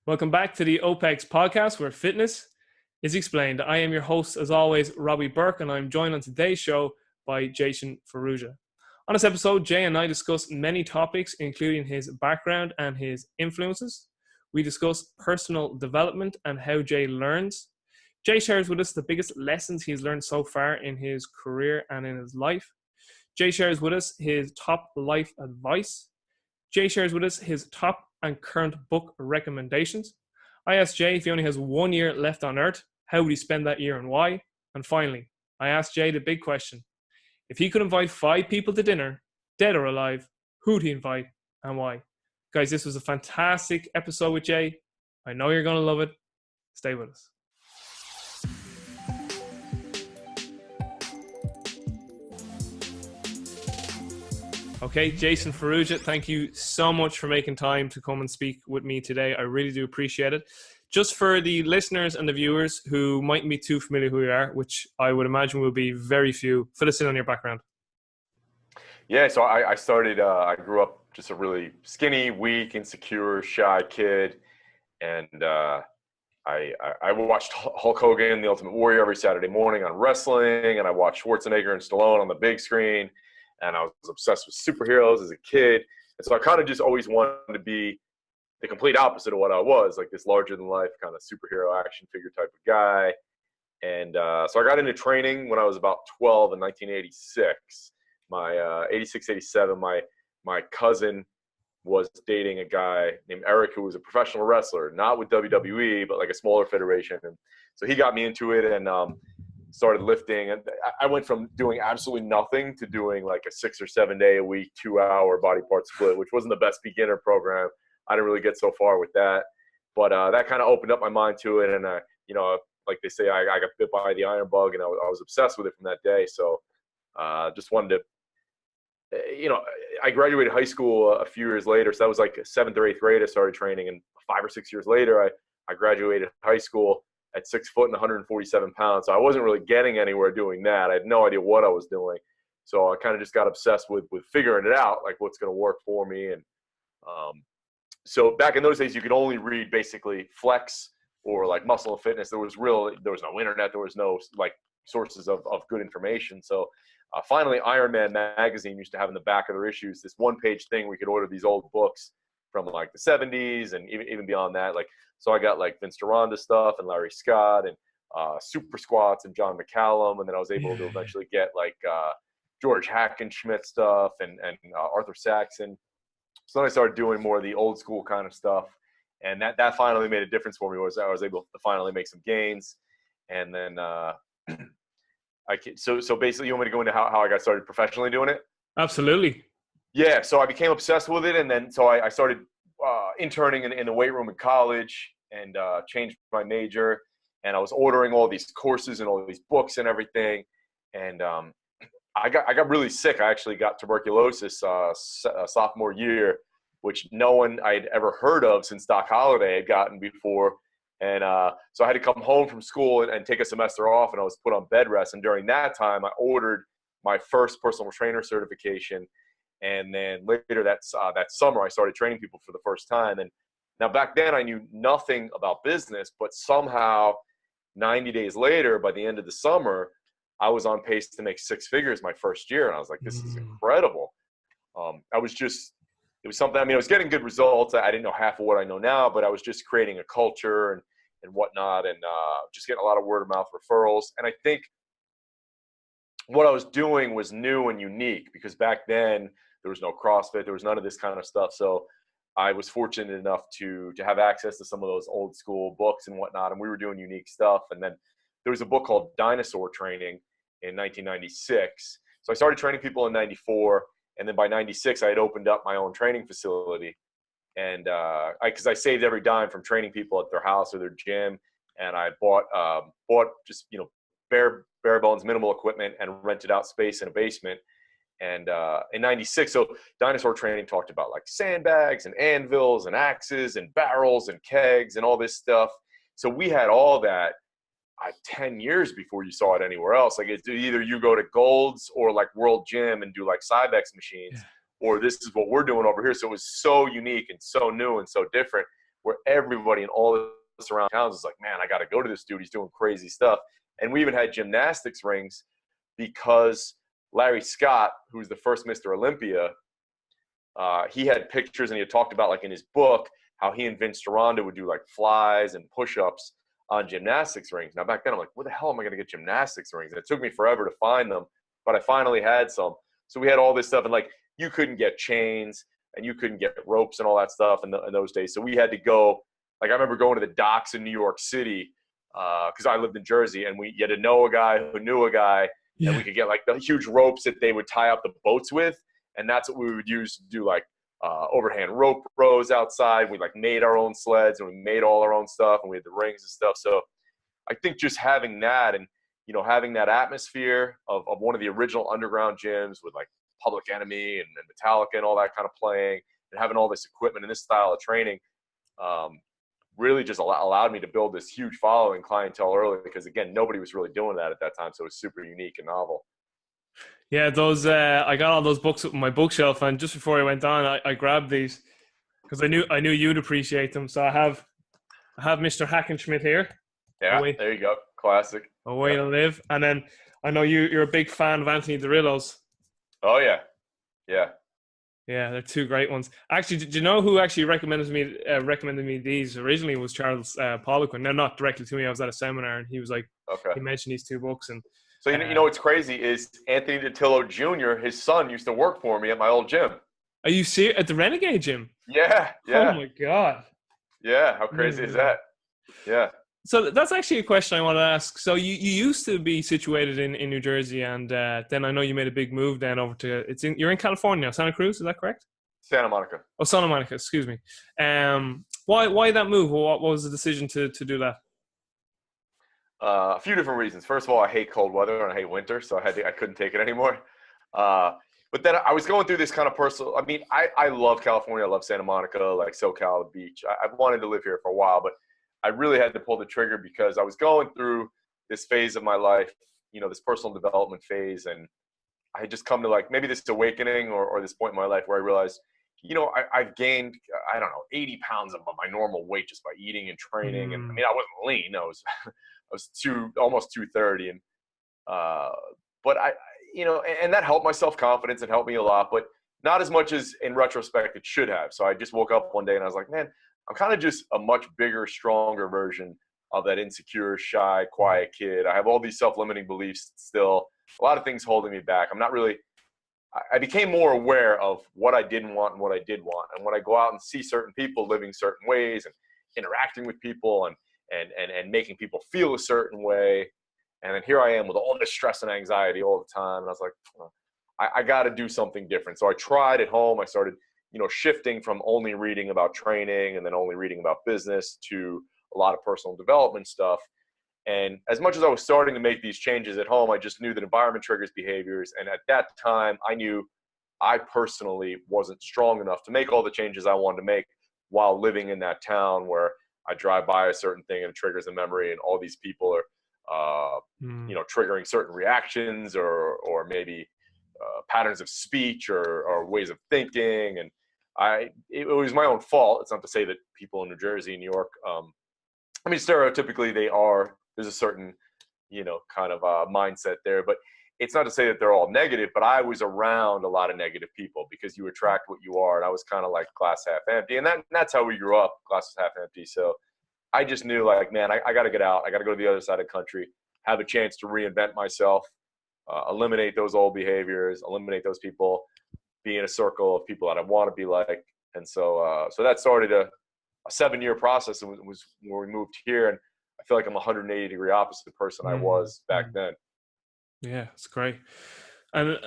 Welcome back to the OPEX Podcast, where fitness is explained. I am your host, as always, Robbie Burke, and I'm joined on today's show by Jason Ferrugia. On this episode, Jay and I discuss many topics, including his background and his influences. We discuss personal development and how Jay learns. Jay shares with us the biggest lessons he's learned so far in his career and in his life. Jay shares with us his top life advice. Jay shares with us his top and current book recommendations. I asked Jay if he only has 1 year left on Earth, how would he spend that year and why? And finally, I asked Jay the big question. If he could invite 5 people to dinner, dead or alive, who'd he invite and why? Guys, this was a fantastic episode with Jay. I know you're going to love it. Stay with us. Okay, Jason Ferrugia, thank you so much for making time to come and speak with me today. I really do appreciate it. Just for the listeners and the viewers who mightn't be too familiar who you are, which I would imagine will be very few, fill us in on your background. Yeah, so I I grew up just a really skinny, weak, insecure, shy kid. And I watched Hulk Hogan, The Ultimate Warrior, every Saturday morning on wrestling. And I watched Schwarzenegger and Stallone on the big screen. And I was obsessed with superheroes as a kid. And so I kind of just always wanted to be the complete opposite of what I was, like this larger-than-life kind of superhero action figure type of guy. And so I got into training when I was about 12 in 1986. My 86, 87, my cousin was dating a guy named Eric who was a professional wrestler, not with WWE, but like a smaller federation. And so he got me into it and started lifting. And I went from doing absolutely nothing to doing like a 6 or 7 day a week, 2-hour body part split, which wasn't the best beginner program. I didn't really get so far with that, but that kind of opened up my mind to it. And like they say, I got bit by the iron bug, and I was obsessed with it from that day. So just wanted to, I graduated high school a few years later. So that was like 7th or 8th grade. I started training, and 5 or 6 years later, I graduated high school at 6 foot and 147 pounds. So I wasn't really getting anywhere doing that. I had no idea what I was doing. So I kind of just got obsessed with figuring it out, like what's going to work for me. And so back in those days, you could only read basically Flex or like Muscle and Fitness. There was no internet. There was no like sources of good information. So finally, Iron Man magazine used to have in the back of their issues this one-page thing. We could order these old books from like the 70s and even beyond that. Like, so I got like Vince Duranda stuff and Larry Scott and Super Squats and John McCallum. And then I was able to eventually get like George Hackenschmidt stuff and Arthur Saxon. So then I started doing more of the old school kind of stuff. And that finally made a difference for me. Was I was able to finally make some gains. And then so basically, you want me to go into how I got started professionally doing it? Absolutely. Yeah, so I became obsessed with it, and then so I started interning in the weight room in college and changed my major, and I was ordering all these courses and all these books and everything, and I got really sick. I actually got tuberculosis sophomore year, which no one I'd ever heard of since Doc Holliday had gotten before. And so I had to come home from school and take a semester off, and I was put on bed rest. And during that time, I ordered my first personal trainer certification. And then later that summer, I started training people for the first time. And now back then, I knew nothing about business, but somehow 90 days later, by the end of the summer, I was on pace to make 6 figures my first year. And I was like, this is incredible. It was something, I was getting good results. I didn't know half of what I know now, but I was just creating a culture and whatnot, and just getting a lot of word of mouth referrals. And I think what I was doing was new and unique, because back then there was no CrossFit, there was none of this kind of stuff. So I was fortunate enough to have access to some of those old school books and whatnot, and we were doing unique stuff. And then there was a book called Dinosaur Training in 1996. So I started training people in 94. And then by 96, I had opened up my own training facility. And because I saved every dime from training people at their house or their gym. And I bought just, bare bones, minimal equipment, and rented out space in a basement. And in 96, so Dinosaur Training talked about like sandbags and anvils and axes and barrels and kegs and all this stuff. So we had all that 10 years before you saw it anywhere else. Like, it's either you go to Gold's or like World Gym and do like Cybex machines, or this is what we're doing over here. So it was so unique and so new and so different, where everybody in all the surrounding towns is like, man, I got to go to this dude. He's doing crazy stuff. And we even had gymnastics rings because Larry Scott, who's the first Mr. Olympia, he had pictures and he had talked about, like in his book, how he and Vince Gironda would do like flies and push-ups on gymnastics rings. Now back then I'm like, where the hell am I going to get gymnastics rings? And it took me forever to find them, but I finally had some. So we had all this stuff, and like you couldn't get chains and you couldn't get ropes and all that stuff in those days. So we had to go, like I remember going to the docks in New York City because I lived in Jersey, and you had to know a guy who knew a guy, and we could get like the huge ropes that they would tie up the boats with. And that's what we would use to do like overhand rope rows outside. We like made our own sleds, and we made all our own stuff, and we had the rings and stuff. So I think just having that, and, you know, having that atmosphere of one of the original underground gyms with like Public Enemy and Metallica and all that kind of playing, and having all this equipment and this style of training really just allowed me to build this huge following clientele early, because again, nobody was really doing that at that time. So it was super unique and novel. Yeah, those I got all those books up on my bookshelf, and just before I went on, I grabbed these because I knew you'd appreciate them. So I have Mr. Hackenschmidt here. Yeah, there you go, classic. A Way to Live, and then I know you're a big fan of Anthony DeRillo's. Oh yeah, yeah. Yeah, they're two great ones. Actually, did you know who actually recommended me these originally? Was Charles Poliquin. No, not directly to me. I was at a seminar, and he was like, he mentioned these two books, and. So you know what's crazy is Anthony DeTillo Jr., his son, used to work for me at my old gym. Are you serious? At the Renegade Gym? Yeah. Oh my God. Yeah, how crazy is that? Yeah. So that's actually a question I want to ask. So you used to be situated in New Jersey, and then I know you made a big move then over to you're in California, Santa Cruz, is that correct? Santa Monica. Oh, Santa Monica, excuse me. Why that move? What was the decision to do that? A few different reasons. First of all, I hate cold weather and I hate winter, so I couldn't take it anymore. But then I was going through this kind of personal. I mean, I love California. I love Santa Monica, like SoCal, the beach. I've wanted to live here for a while, but I really had to pull the trigger because I was going through this phase of my life, you know, this personal development phase, and I had just come to like maybe this awakening or this point in my life where I realized, you know, I've gained, I don't know, 80 pounds above my normal weight just by eating and training. And I mean, I wasn't lean. I was almost 230. And, but I, you know, and that helped my self-confidence and helped me a lot, but not as much as in retrospect it should have. So I just woke up one day and I was like, man, I'm kind of just a much bigger, stronger version of that insecure, shy, quiet kid. I have all these self-limiting beliefs still, a lot of things holding me back. I became more aware of what I didn't want and what I did want. And when I go out and see certain people living certain ways and interacting with people and making people feel a certain way, and then here I am with all this stress and anxiety all the time. And I was like, oh, I got to do something different. So I tried at home. I started, you know, shifting from only reading about training and then only reading about business to a lot of personal development stuff. And as much as I was starting to make these changes at home, I just knew that environment triggers behaviors. And at that time, I knew I personally wasn't strong enough to make all the changes I wanted to make while living in that town where I drive by a certain thing and it triggers a memory, and all these people are, you know, triggering certain reactions or maybe patterns of speech or ways of thinking. And it was my own fault. It's not to say that people in New Jersey, New York, I mean, stereotypically there's a certain, you know, kind of mindset there, but it's not to say that they're all negative, but I was around a lot of negative people because you attract what you are. And I was kind of like glass half empty, and that's how we grew up, glass half empty. So I just knew like, man, I got to get out. I got to go to the other side of the country, have a chance to reinvent myself, eliminate those old behaviors, eliminate those people, be in a circle of people that I want to be like. And so that started a 7-year process. And was when we moved here, and I feel like I'm 180-degree opposite person I was back then. Yeah, it's great. And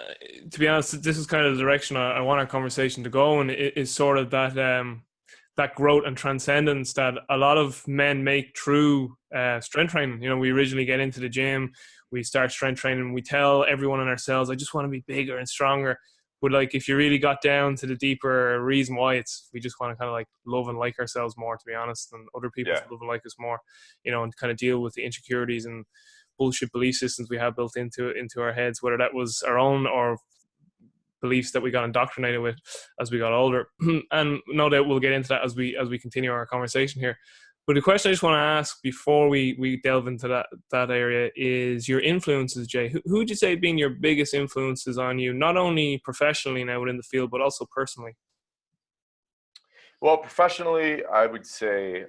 to be honest, this is kind of the direction I want our conversation to go, and it is sort of that growth and transcendence that a lot of men make through strength training. You know, we originally get into the gym, we start strength training, we tell everyone in ourselves, I just want to be bigger and stronger. But like, if you really got down to the deeper reason why, we just want to kind of like love and like ourselves more, to be honest, and other people love and like us more, you know, and kind of deal with the insecurities and bullshit belief systems we have built into our heads, whether that was our own or beliefs that we got indoctrinated with as we got older. And no doubt we'll get into that as we continue our conversation here. But the question I just want to ask before we delve into that area is your influences, Jay. Who would you say have been your biggest influences on you, not only professionally now within the field, but also personally? Well, professionally, I would say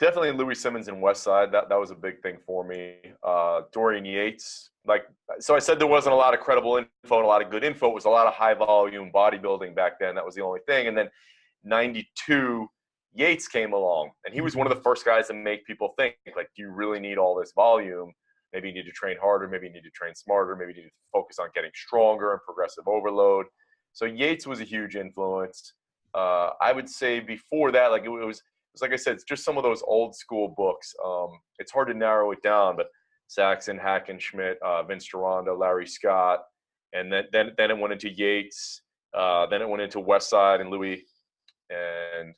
definitely Louis Simmons and Westside. That was a big thing for me. Dorian Yates. So I said there wasn't a lot of credible info and a lot of good info. It was a lot of high volume bodybuilding back then. That was the only thing. And then 92, Yates came along, and he was one of the first guys to make people think, like, do you really need all this volume? Maybe you need to train harder. Maybe you need to train smarter. Maybe you need to focus on getting stronger and progressive overload. So Yates was a huge influence. I would say before that, like it was like I said, it's just some of those old school books. It's hard to narrow it down, but Saxon, Hackenschmidt, Vince Gironda, Larry Scott, and then it went into Yates. Then it went into Westside and Louis. And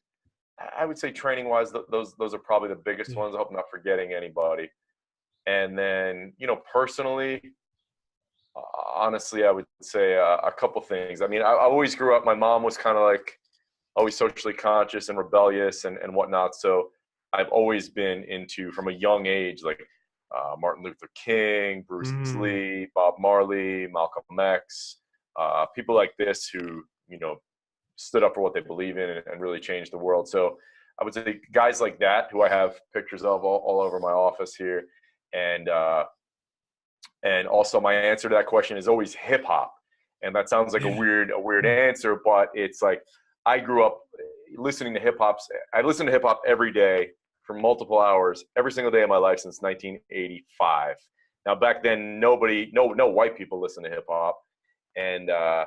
I would say training-wise, those are probably the biggest ones. I hope I'm not forgetting anybody. And then, personally, honestly, I would say a couple things. I mean, I always grew up, my mom was kind of like always socially conscious and rebellious and whatnot. So I've always been into, from a young age, like Martin Luther King, Bruce Lee, Bob Marley, Malcolm X, people like this who, stood up for what they believe in and really changed the world. So I would say guys like that, who I have pictures of all over my office here. And also my answer to that question is always hip hop. And that sounds like a weird answer, but it's like, I grew up listening to hip hop. I listened to hip hop every day for multiple hours, every single day of my life since 1985. Now back then, no white people listened to hip hop. And I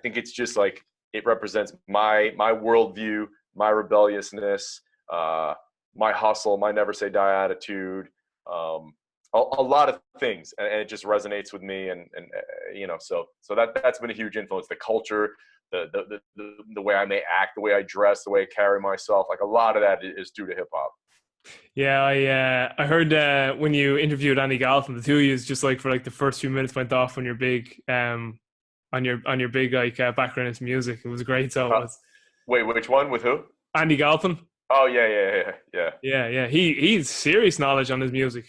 think it's just like, it represents my worldview, my rebelliousness, my hustle, my never say die attitude, a lot of things, and it just resonates with me. And so that's been a huge influence. The culture, the way I may act, the way I dress, the way I carry myself, like a lot of that is due to hip hop. Yeah, I heard when you interviewed Andy Galpin, the two of you just like for like the first few minutes went off on your big on your big like background into music. It was great. So it was. Wait, which one? With who? Andy Galpin. Oh yeah. He's serious knowledge on his music.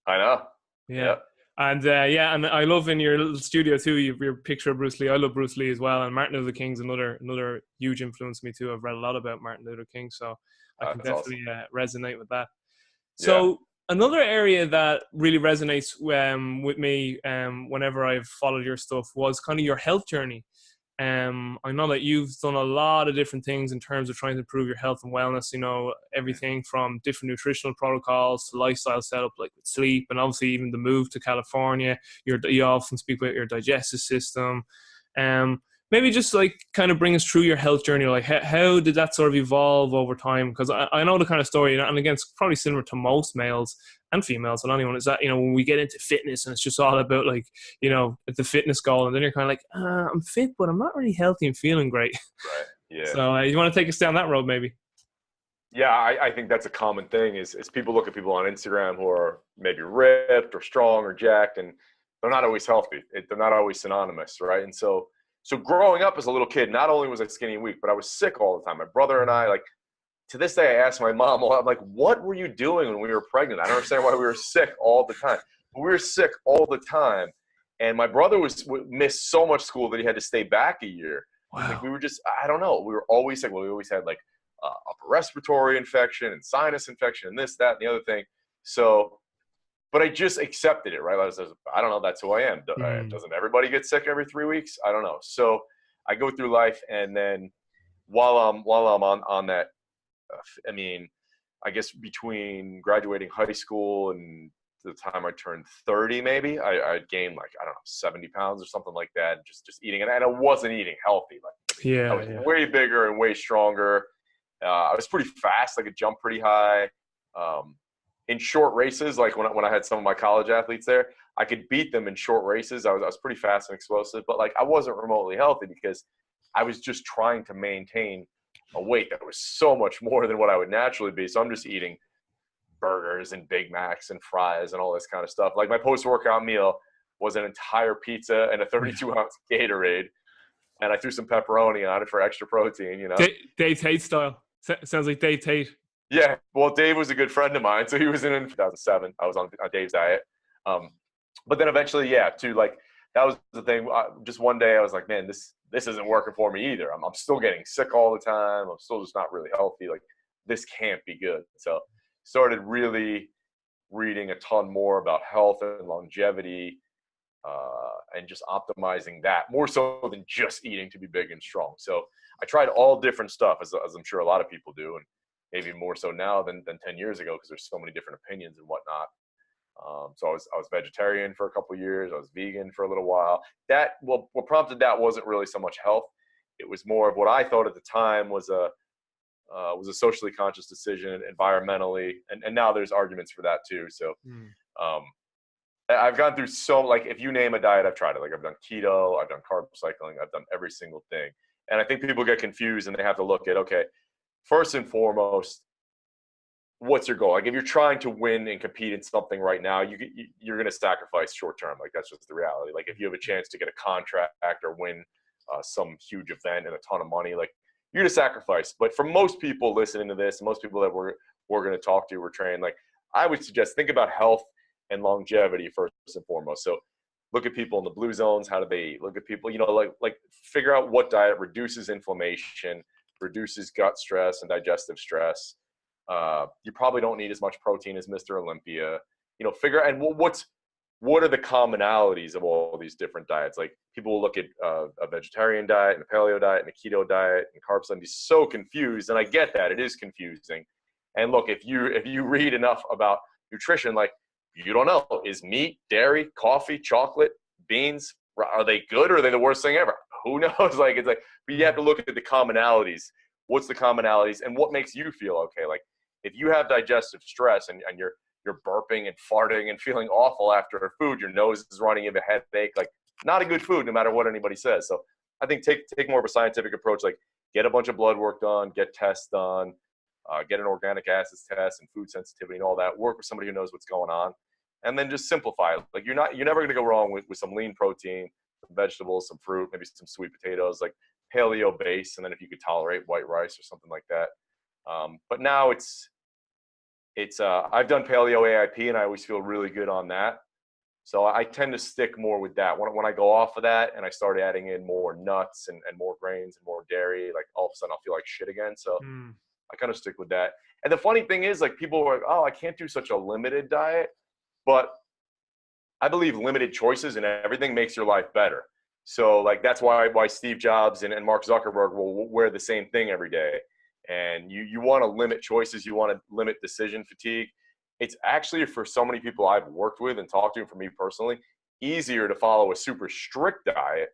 I know. Yeah. And and I love in your little studio too, your picture of Bruce Lee. I love Bruce Lee as well, and Martin Luther King's another huge influence on me too. I've read a lot about Martin Luther King, so I can definitely resonate with that. So another area that really resonates with me whenever I've followed your stuff was kind of your health journey. I know that you've done a lot of different things in terms of trying to improve your health and wellness, everything from different nutritional protocols to lifestyle setup, like with sleep, and obviously even the move to California. You often speak about your digestive system. Maybe just like kind of bring us through your health journey. Like how did that sort of evolve over time? Because I know the kind of story, and again, it's probably similar to most males and females and anyone, is that, when we get into fitness and it's just all about like, the fitness goal, and then you're kind of like, I'm fit, but I'm not really healthy and feeling great. Right. Yeah. So you want to take us down that road maybe? Yeah, I think that's a common thing is people look at people on Instagram who are maybe ripped or strong or jacked, and they're not always healthy. They're not always synonymous, right? And so growing up as a little kid, not only was I skinny and weak, but I was sick all the time. My brother and I, like, to this day, I asked my mom, I'm like, what were you doing when we were pregnant? I don't understand why we were sick all the time. But we were sick all the time. And my brother missed so much school that he had to stay back a year. Wow. Like, we were just, I don't know. We were always sick. Well, we always had like upper respiratory infection and sinus infection and this, that, and the other thing. So, but I just accepted it, right? I don't know. That's who I am. Doesn't everybody get sick every 3 weeks? I don't know. So I go through life, and then while I'm on that, I mean, I guess between graduating high school and the time I turned 30, maybe I gained like, I don't know, 70 pounds or something like that. Just eating, and I wasn't eating healthy. Like, I was way bigger and way stronger. I was pretty fast. I could jump pretty high. In short races, like when I had some of my college athletes there, I could beat them in short races. I was pretty fast and explosive, but like I wasn't remotely healthy because I was just trying to maintain a weight that was so much more than what I would naturally be. So I'm just eating burgers and Big Macs and fries and all this kind of stuff. Like my post-workout meal was an entire pizza and a 32-ounce Gatorade. And I threw some pepperoni on it for extra protein, you know. Dave Tate style. Sounds like Dave Tate. Yeah. Well, Dave was a good friend of mine. So he was in 2007. I was on Dave's diet. But then eventually, that was the thing. Just one day I was like, man, this isn't working for me either. I'm still getting sick all the time. I'm still just not really healthy. Like, this can't be good. So started really reading a ton more about health and longevity, and just optimizing that more so than just eating to be big and strong. So I tried all different stuff, as I'm sure a lot of people do, and maybe more so now than 10 years ago, because there's so many different opinions and whatnot. So I was vegetarian for a couple of years. I was vegan for a little while. What prompted that wasn't really so much health. It was more of what I thought at the time was a socially conscious decision, environmentally, and now there's arguments for that too. So I've gone through if you name a diet, I've tried it. Like, I've done keto, I've done carb cycling, I've done every single thing. And I think people get confused and they have to look at, okay, first and foremost, what's your goal? Like, if you're trying to win and compete in something right now, you're going to sacrifice short term. Like, that's just the reality. Like, if you have a chance to get a contract or win some huge event and a ton of money, like, you're going to sacrifice. But for most people listening to this, most people that we're going to talk to, we're trained, like, I would suggest think about health and longevity first and foremost. So look at people in the blue zones. How do they eat? Look at people, like figure out what diet reduces inflammation, reduces gut stress and digestive stress. You probably don't need as much protein as Mr. Olympia. Figure out, and what are the commonalities of all these different diets? Like, people will look at a vegetarian diet and a paleo diet and a keto diet and carbs and be so confused. And I get that, it is confusing. And look, if you read enough about nutrition, like, you don't know, is meat, dairy, coffee, chocolate, beans, are they good or are they the worst thing ever? Who knows? But you have to look at the commonalities. What's the commonalities and what makes you feel okay? Like, if you have digestive stress and you're burping and farting and feeling awful after food, your nose is running, you have a headache, like, not a good food no matter what anybody says. So I think take more of a scientific approach, like, get a bunch of blood work done, get tests done, get an organic acids test and food sensitivity and all that, work with somebody who knows what's going on, and then just simplify it. Like, you're never going to go wrong with some lean protein, some vegetables, some fruit, maybe some sweet potatoes, like paleo base. And then if you could tolerate white rice or something like that. But now I've done paleo AIP and I always feel really good on that. So I tend to stick more with that. When I go off of that and I start adding in more nuts and more grains and more dairy, like, all of a sudden I'll feel like shit again. So I kind of stick with that. And the funny thing is, like, people are like, oh, I can't do such a limited diet. But I believe limited choices and everything makes your life better. So, like, that's why Steve Jobs and Mark Zuckerberg will wear the same thing every day. And you want to limit choices. You want to limit decision fatigue. It's actually, for so many people I've worked with and talked to, for me personally, easier to follow a super strict diet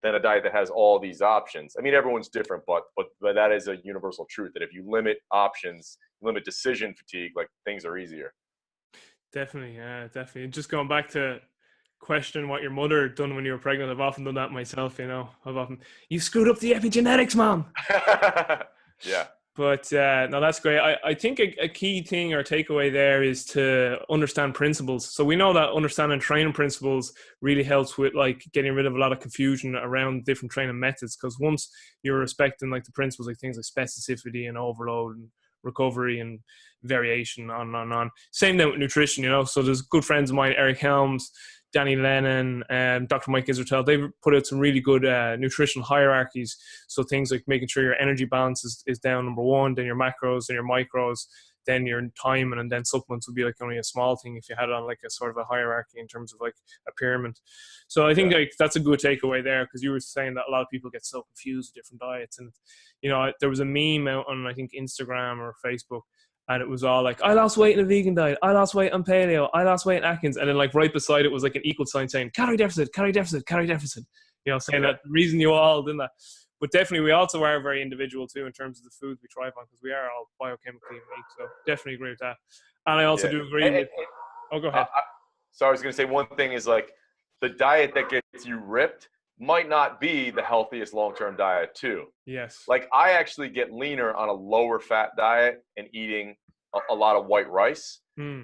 than a diet that has all these options. I mean, everyone's different, but that is a universal truth, that if you limit options, limit decision fatigue, like, things are easier. Definitely, yeah, definitely. Just going back to question what your mother done when you were pregnant, I've often done that myself, you screwed up the epigenetics, Mom. Yeah. But no, that's great. I think a key thing or takeaway there is to understand principles. So we know that understanding training principles really helps with, like, getting rid of a lot of confusion around different training methods. Because once you're respecting, like, the principles, like things like specificity and overload and recovery and variation, on and on. Same thing with nutrition, So there's good friends of mine, Eric Helms, Danny Lennon, and Dr. Mike Israel. They've put out some really good nutritional hierarchies. So things like making sure your energy balance is down, number one, then your macros and your micros, then your time, and then supplements would be, like, only a small thing if you had it on, like, a sort of a hierarchy in terms of, like, a pyramid. So I think like that's a good takeaway there, because you were saying that a lot of people get so confused with different diets. And, there was a meme out on, I think, Instagram or Facebook, and it was all like, I lost weight in a vegan diet, I lost weight on paleo, I lost weight in Atkins. And then, like, right beside it was, like, an equal sign saying calorie deficit, calorie deficit, calorie deficit. Saying that the reason you all did that. But definitely we also are very individual too in terms of the food we thrive on, because we are all biochemically unique. So definitely agree with that. And I also do agree with... Oh, go ahead. So I was going to say, one thing is, like, the diet that gets you ripped might not be the healthiest long-term diet too. Yes. Like, I actually get leaner on a lower fat diet and eating a lot of white rice.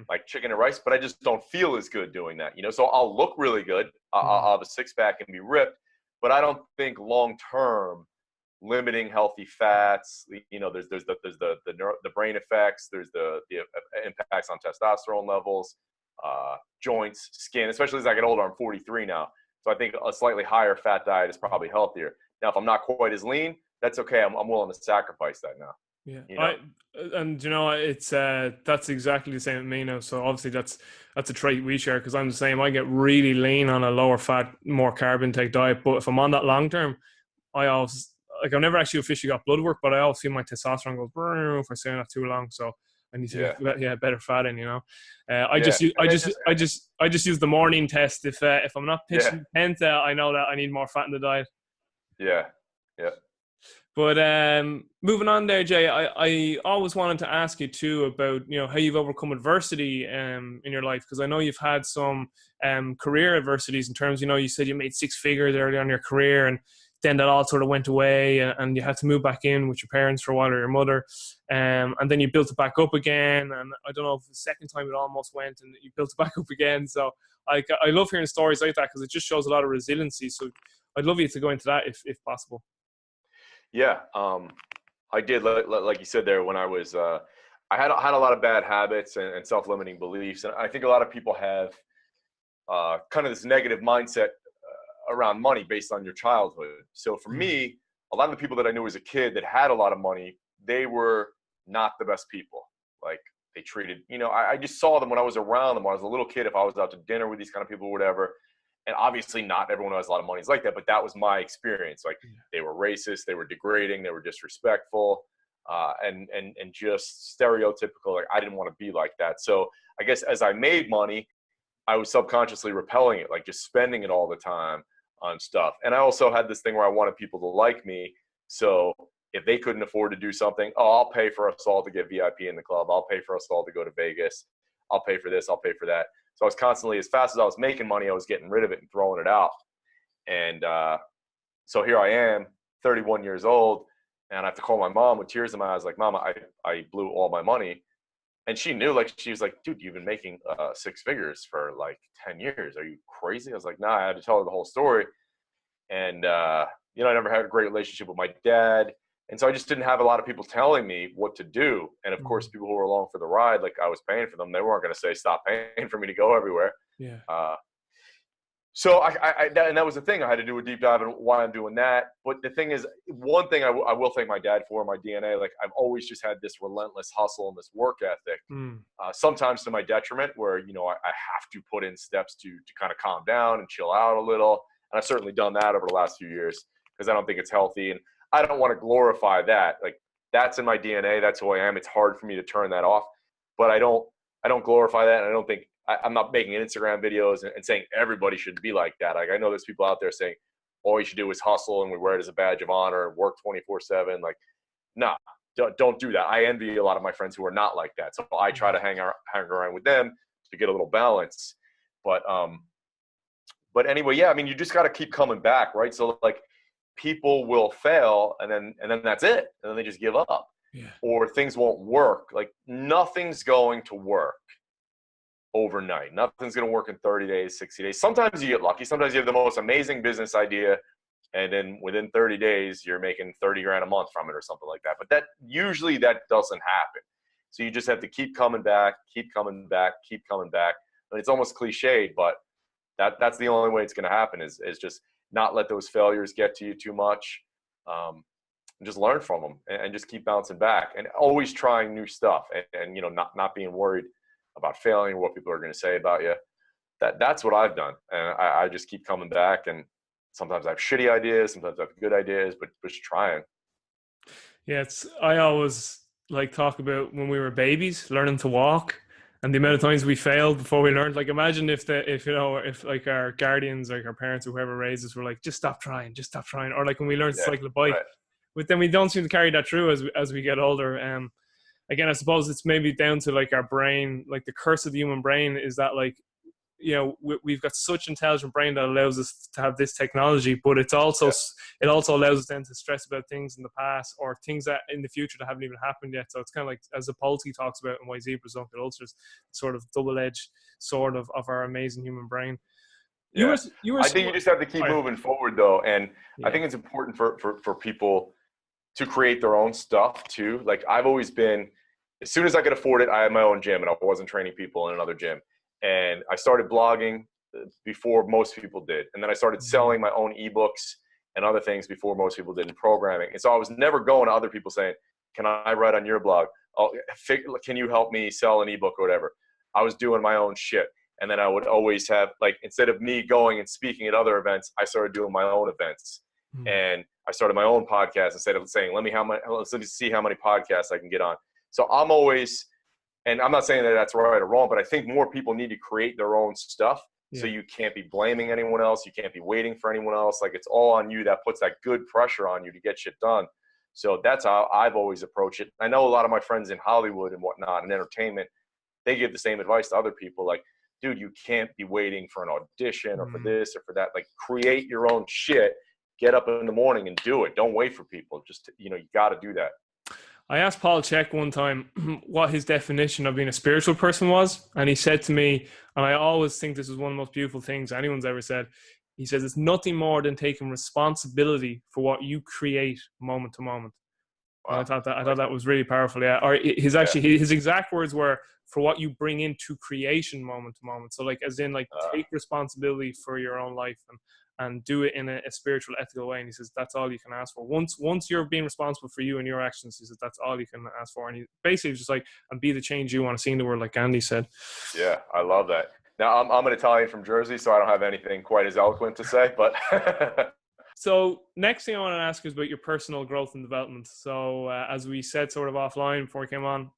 like chicken and rice, but I just don't feel as good doing that, so I'll look really good. I'll have a six pack and be ripped, but I don't think long term limiting healthy fats, there's the brain effects, there's the impacts on testosterone levels, joints, skin, especially as I get older. I'm 43 now. So I think a slightly higher fat diet is probably healthier. Now, if I'm not quite as lean, that's okay. I'm willing to sacrifice that now. Yeah. You know? It's that's exactly the same with me now. So obviously that's a trait we share, because I'm the same. I get really lean on a lower fat, more carb intake diet. But if I'm on that long term, I always, like, I've never actually officially got blood work, but I always feel my testosterone goes if I stay on that too long. So I need to get better fat in, I just use the morning test. If I'm not pitching penta, I know that I need more fat in the diet. Yeah. But moving on there, Jay, I always wanted to ask you too about, how you've overcome adversity in your life, because I know you've had some career adversities in terms, you said you made six figures early on in your career, and then that all sort of went away, and you had to move back in with your parents for a while, or your mother, and then you built it back up again, and I don't know if the second time it almost went and you built it back up again. So I love hearing stories like that, because it just shows a lot of resiliency. So I'd love you to go into that if possible. Yeah, I did, like you said there, when I was, I had a lot of bad habits and self-limiting beliefs, and I think a lot of people have kind of this negative mindset around money based on your childhood. So for me, a lot of the people that I knew as a kid that had a lot of money, they were not the best people. Like, they treated, I just saw them when I was around them when I was a little kid. If I was out to dinner with these kind of people or whatever, and obviously not everyone who has a lot of money is like that, but that was my experience. Like, they were racist, they were degrading, they were disrespectful, and just stereotypical. Like, I didn't want to be like that. So I guess as I made money, I was subconsciously repelling it, like just spending it all the time on stuff. And I also had this thing where I wanted people to like me. So if they couldn't afford to do something, I'll pay for us all to get VIP in the club. I'll pay for us all to go to Vegas. I'll pay for this. I'll pay for that. So I was constantly, as fast as I was making money, I was getting rid of it and throwing it out. And so here I am, 31 years old, and I have to call my mom with tears in my eyes, like, Mama, I blew all my money. And she knew, like, she was like, dude, you've been making six figures for like 10 years. Are you crazy? I was like, nah. I had to tell her the whole story. And, I never had a great relationship with my dad. And so I just didn't have a lot of people telling me what to do. And of course, people who were along for the ride, like, I was paying for them, they weren't going to say, stop paying for me to go everywhere. Yeah. So and that was the thing. I had to do a deep dive on why I'm doing that. But the thing is, one thing I will thank my dad for, my DNA, like, I've always just had this relentless hustle and this work ethic, sometimes to my detriment, where, I have to put in steps to kind of calm down and chill out a little. And I've certainly done that over the last few years, because I don't think it's healthy. And I don't want to glorify that. Like, that's in my DNA. That's who I am. It's hard for me to turn that off, but I don't glorify that. And I don't think, I'm not making Instagram videos and saying everybody should be like that. Like, I know there's people out there saying all you should do is hustle and we wear it as a badge of honor and work 24/7. Like, nah, don't do that. I envy a lot of my friends who are not like that. So I try to hang around with them to get a little balance. But anyway, yeah, I mean, you just got to keep coming back, right? So, like, people will fail and then that's it. And then they just give up. Yeah. Or things won't work. Like, nothing's going to work overnight. Nothing's going to work in 30 days, 60 days. Sometimes you get lucky. Sometimes you have the most amazing business idea, and then within 30 days, you're making 30 grand a month from it or something like that. But that doesn't happen. So you just have to keep coming back, keep coming back, keep coming back. And it's almost cliched, but that's the only way it's going to happen is just not let those failures get to you too much. And just learn from them and just keep bouncing back and always trying new stuff and not being worried about failing or what people are going to say about you. That's what I've done. And I just keep coming back, and sometimes I have shitty ideas, sometimes I have good ideas, but just trying. Yeah, I always like talk about when we were babies, learning to walk, and the amount of times we failed before we learned. Like, imagine if like our guardians, like our parents or whoever raised us, were like, just stop trying. Or like when we learned to cycle a bike, right. But then we don't seem to carry that through as we get older. Again, I suppose it's maybe down to like our brain, like the curse of the human brain is that, like, we've got such intelligent brain that allows us to have this technology, but it also allows us then to stress about things in the past or things that in the future that haven't even happened yet. So it's kind of like, as Apolsky talks about in Why Zebras Don't Get Ulcers, sort of double-edged sword of our amazing human brain. Yeah. I think you just have to keep moving forward, though. And I think it's important for people to create their own stuff, too. Like, I've always been, as soon as I could afford it, I had my own gym, and I wasn't training people in another gym. And I started blogging before most people did. And then I started selling my own ebooks and other things before most people did in programming. And so I was never going to other people saying, can I write on your blog? Can you help me sell an ebook or whatever? I was doing my own shit. And then I would always have, like, instead of me going and speaking at other events, I started doing my own events. And I started my own podcast instead of saying, let me see how many podcasts I can get on. So I'm always, and I'm not saying that that's right or wrong, but I think more people need to create their own stuff. So you can't be blaming anyone else. You can't be waiting for anyone else. Like, it's all on you. That puts that good pressure on you to get shit done. So that's how I've always approached it. I know a lot of my friends in Hollywood and whatnot and entertainment, they give the same advice to other people. Like, dude, you can't be waiting for an audition or for this or for that. Like, create your own shit. Get up in the morning and do it. Don't wait for people. Just, you got to do that. I asked Paul Chek one time what his definition of being a spiritual person was. And he said to me, and I always think this is one of the most beautiful things anyone's ever said. He says, it's nothing more than taking responsibility for what you create moment to moment. Wow. I thought that was really powerful. Yeah. Or his exact words were, for what you bring into creation moment to moment. So, like, as in, like, take responsibility for your own life and do it in a spiritual, ethical way. And he says, that's all you can ask for. Once you're being responsible for you and your actions, he says, that's all you can ask for. And he basically was just like, and be the change you want to see in the world, like Gandhi said. Yeah, I love that. Now, I'm an Italian from Jersey, so I don't have anything quite as eloquent to say, but... So next thing I want to ask is about your personal growth and development. So as we said sort of offline before we came on,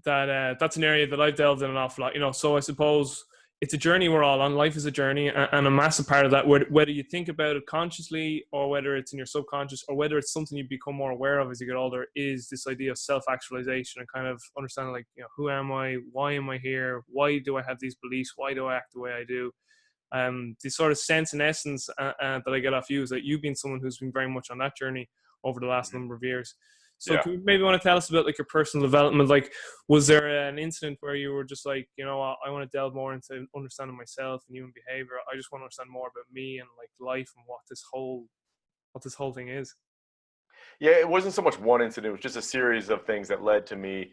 that's an area that I've delved in an awful lot. So I suppose it's a journey we're all on. Life is a journey, and a massive part of that, whether you think about it consciously or whether it's in your subconscious or whether it's something you become more aware of as you get older, is this idea of self-actualization and kind of understanding, like, who am I? Why am I here? Why do I have these beliefs? Why do I act the way I do? The sort of sense and essence that I get off you is that you've been someone who's been very much on that journey over the last number of years. So can you maybe want to tell us about, like, your personal development? Like, was there an incident where you were just like, I want to delve more into understanding myself and human behavior. I just want to understand more about me and, like, life and what this whole thing is. Yeah, it wasn't so much one incident. It was just a series of things that led to me,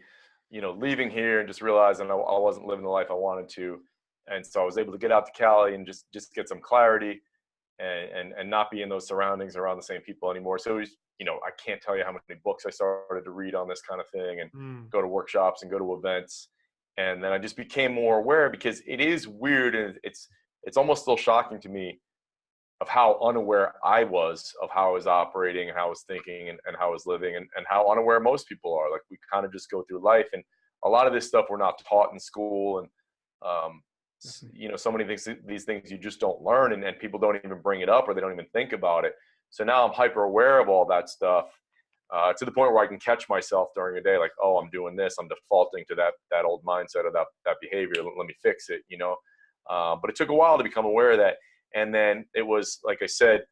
leaving here and just realizing I wasn't living the life I wanted to. And so I was able to get out to Cali and just get some clarity and not be in those surroundings around the same people anymore. So it was, I can't tell you how many books I started to read on this kind of thing and go to workshops and go to events. And then I just became more aware, because it is weird, and it's almost still shocking to me of how unaware I was of how I was operating and how I was thinking and how I was living, and how unaware most people are. Like, we kind of just go through life, and a lot of this stuff we're not taught in school, and so many these things you just don't learn, and people don't even bring it up, or they don't even think about it. So now I'm hyper aware of all that stuff, to the point where I can catch myself during a day, like, oh, I'm doing this, I'm defaulting to that old mindset or that behavior. Let me fix it, But it took a while to become aware of that. And then it was, like I said,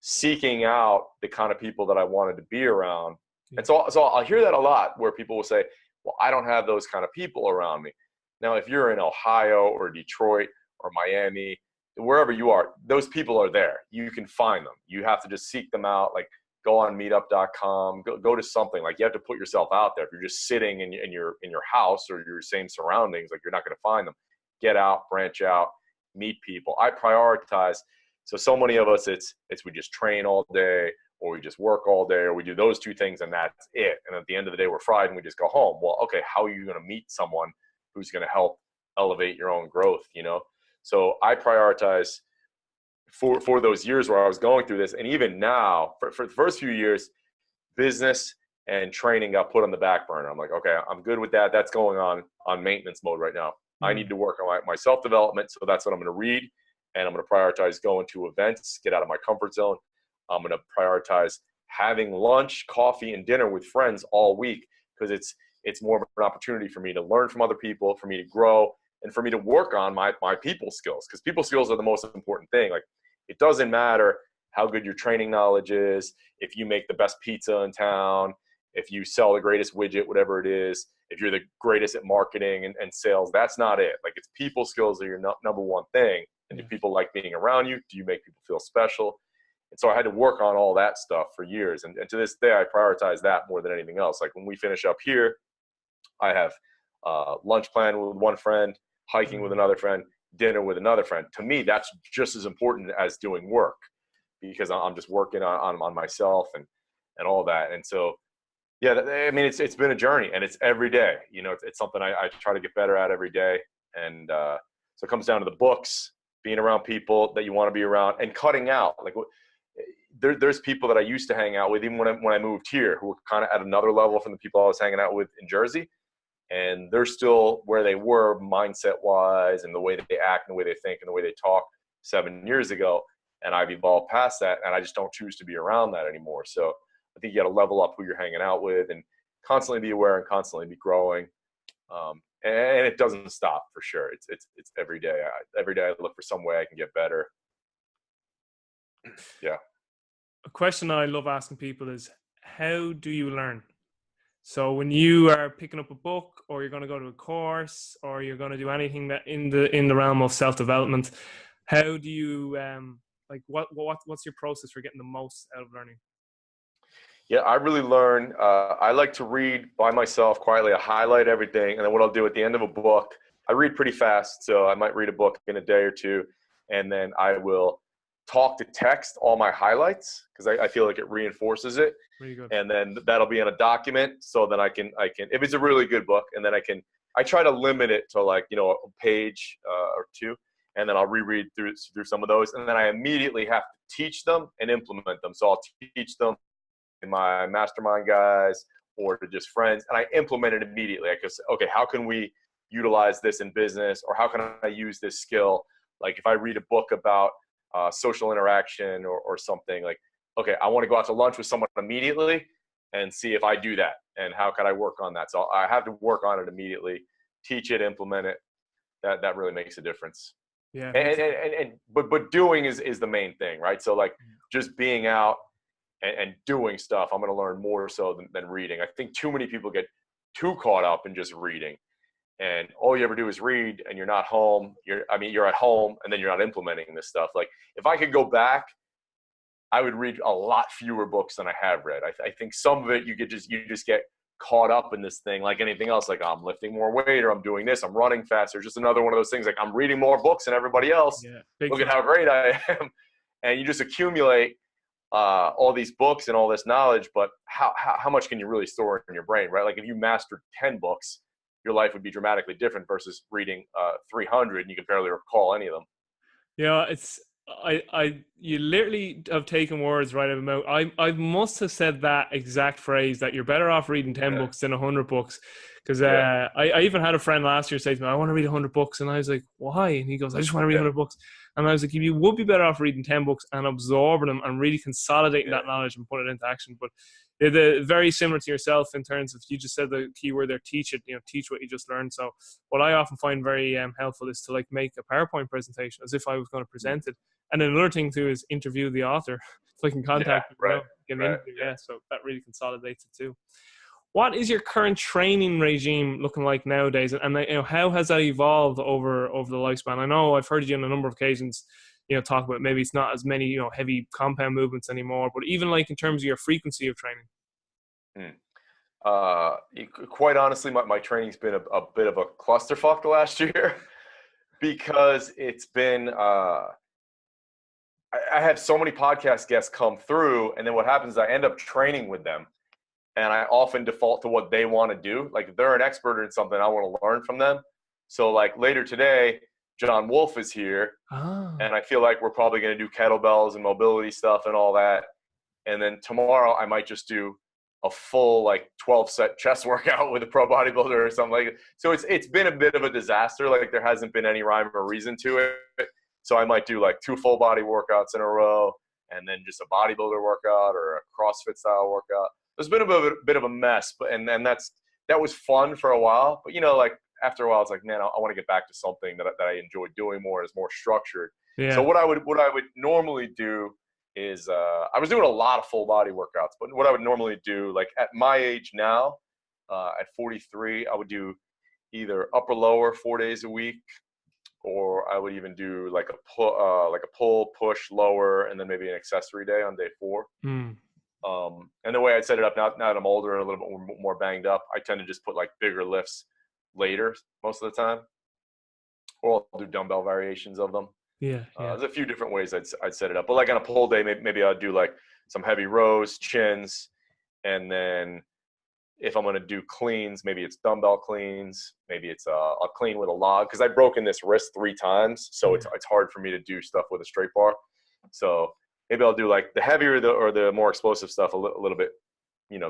seeking out the kind of people that I wanted to be around. And so I'll hear that a lot, where people will say, well, I don't have those kind of people around me. Now, if you're in Ohio or Detroit or Miami, wherever you are, those people are there. You can find them. You have to just seek them out. Like, go on meetup.com, go to something. Like, you have to put yourself out there. If you're just sitting in your house or your same surroundings, like, you're not going to find them. Get out, branch out, meet people. I prioritize. So many of us, it's we just train all day, or we just work all day, or we do those two things and that's it. And at the end of the day, we're fried and we just go home. Well, okay, how are you going to meet someone who's going to help elevate your own growth, So I prioritize for those years where I was going through this. And even now, for the first few years, business and training got put on the back burner. I'm like, okay, I'm good with that. That's going on maintenance mode right now. I need to work on my self-development. So that's what I'm going to read. And I'm going to prioritize going to events, get out of my comfort zone. I'm going to prioritize having lunch, coffee, and dinner with friends all week, because it's more of an opportunity for me to learn from other people, for me to grow, and for me to work on my people skills, because people skills are the most important thing. Like, it doesn't matter how good your training knowledge is, if you make the best pizza in town, if you sell the greatest widget, whatever it is, if you're the greatest at marketing and sales, that's not it. Like, it's people skills that are your number one thing. And do people like being around you? Do you make people feel special? And so I had to work on all that stuff for years. And to this day, I prioritize that more than anything else. Like, when we finish up here, I have lunch plan with one friend, hiking with another friend, dinner with another friend. To me, that's just as important as doing work, because I'm just working on myself and all that. And so, yeah, I mean, it's been a journey, and it's every day. You know, it's something I try to get better at every day. And so it comes down to the books, being around people that you want to be around, and cutting out. Like, there's people that I used to hang out with, even when I moved here, who were kind of at another level from the people I was hanging out with in Jersey. And they're still where they were mindset-wise, and the way that they act and the way they think and the way they talk 7 years ago. And I've evolved past that, and I just don't choose to be around that anymore. So I think you got to level up who you're hanging out with, and constantly be aware and constantly be growing. And it doesn't stop, for sure. It's every day. Every day I look for some way I can get better. Yeah. A question I love asking people is, how do you learn? So when you are picking up a book, or you're going to go to a course, or you're going to do anything that in the realm of self-development, how do you what's your process for getting the most out of learning? Yeah, I really learn. I like to read by myself quietly. I highlight everything, and then what I'll do at the end of a book, I read pretty fast, so I might read a book in a day or two, and then I will talk to text all my highlights, because I feel like it reinforces it. Really good. And then that'll be in a document, so then I can if it's a really good book, and then I try to limit it to, like, you know, a page or two, and then I'll reread through some of those, and then I immediately have to teach them and implement them. So I'll teach them in my mastermind guys or to just friends, and I implement it immediately. I guess, okay, how can we utilize this in business, or how can I use this skill? Like, if I read a book about social interaction or something, like, okay, I want to go out to lunch with someone immediately and see if I do that, and how can I work on that? So I have to work on it immediately, teach it, implement it. That really makes a difference. Yeah. But doing is the main thing, right? So, like, just being out and doing stuff, I'm going to learn more so than reading. I think too many people get too caught up in just reading, and all you ever do is read, and you're not home. You're at home, and then you're not implementing this stuff. Like, if I could go back, I would read a lot fewer books than I have read. I think some of it you just get caught up in this thing, like anything else. Like, I'm lifting more weight, or I'm doing this, I'm running faster. Just another one of those things. Like, I'm reading more books than everybody else. Yeah, look at how great I am. And you just accumulate all these books and all this knowledge, but how much can you really store in your brain, right? Like, if you mastered 10 books, your life would be dramatically different versus reading 300 and you can barely recall any of them. Yeah, you literally have taken words right out of my mouth. I must have said that exact phrase, that you're better off reading 10 books than 100 books. Because I even had a friend last year say to me, I want to read 100 books. And I was like, why? And he goes, I just want to read 100 books. And I was like, you would be better off reading 10 books and absorbing them and really consolidating that knowledge and put it into action. But they're very similar to yourself in terms of, you just said the key word there, teach it, teach what you just learned. So what I often find very helpful is to, like, make a PowerPoint presentation as if I was going to present it. And then another thing too is interview the author, so I can contact them. So that really consolidates it too. What is your current training regime looking like nowadays, and how has that evolved over the lifespan? I know I've heard you on a number of occasions, talk about maybe it's not as many heavy compound movements anymore, but even like in terms of your frequency of training. Quite honestly, my training's been a bit of a clusterfuck the last year because it's been. I have so many podcast guests come through, and then what happens is I end up training with them. And I often default to what they want to do. Like, if they're an expert in something, I want to learn from them. So, like, later today, John Wolf is here. And I feel like we're probably going to do kettlebells and mobility stuff and all that. And then tomorrow I might just do a full, like, 12-set chest workout with a pro bodybuilder or something like that. So it's been a bit of a disaster. Like, there hasn't been any rhyme or reason to it. So I might do, like, 2 full body workouts in a row, and then just a bodybuilder workout or a CrossFit style workout. It's been a bit of a mess, but and that was fun for a while. But, like, after a while, it's like, man, I want to get back to something that I enjoy doing more, is more structured. So Yeah. what I would normally do is I was doing a lot of full body workouts, but what I would normally do, like at my age now, at 43, I would do either upper lower 4 days a week, or I would even do like a pull push lower, and then maybe an accessory day on day 4. Hmm. And the way I set it up now that I'm older and a little bit more banged up, I tend to just put like bigger lifts later most of the time, or I'll do dumbbell variations of them. Yeah. Yeah. There's a few different ways I'd set it up, but like on a pull day, maybe I'd do like some heavy rows, chins, and then if I'm going to do cleans, maybe it's dumbbell cleans, maybe it's a clean with a log, because I've broken this wrist 3 times, so it's hard for me to do stuff with a straight bar. So maybe I'll do like the heavier or the more explosive stuff a little bit,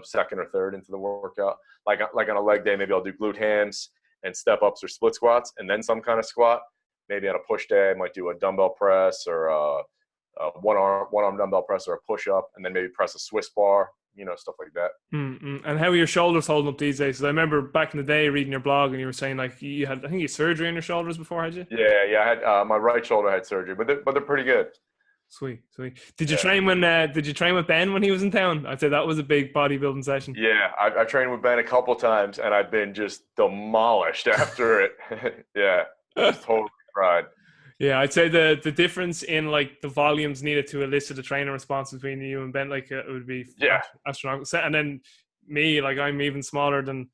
second or third into the workout. Like on a leg day, maybe I'll do glute hams and step ups or split squats, and then some kind of squat. Maybe on a push day, I might do a dumbbell press or a one arm dumbbell press or a push up, and then maybe press a Swiss bar, stuff like that. Mm-hmm. And how are your shoulders holding up these days? Because I remember back in the day reading your blog, and you were saying like you had, I think you had surgery on your shoulders before, had you? Yeah. I had my right shoulder had surgery, but they're pretty good. Sweet. Did you train with Ben when he was in town? I'd say that was a big bodybuilding session. Yeah, I trained with Ben a couple times, and I've been just demolished after it. Yeah, just totally fried. Yeah, I'd say the difference in like the volumes needed to elicit a trainer response between you and Ben, like it would be astronomical. And then me, like I'm even smaller than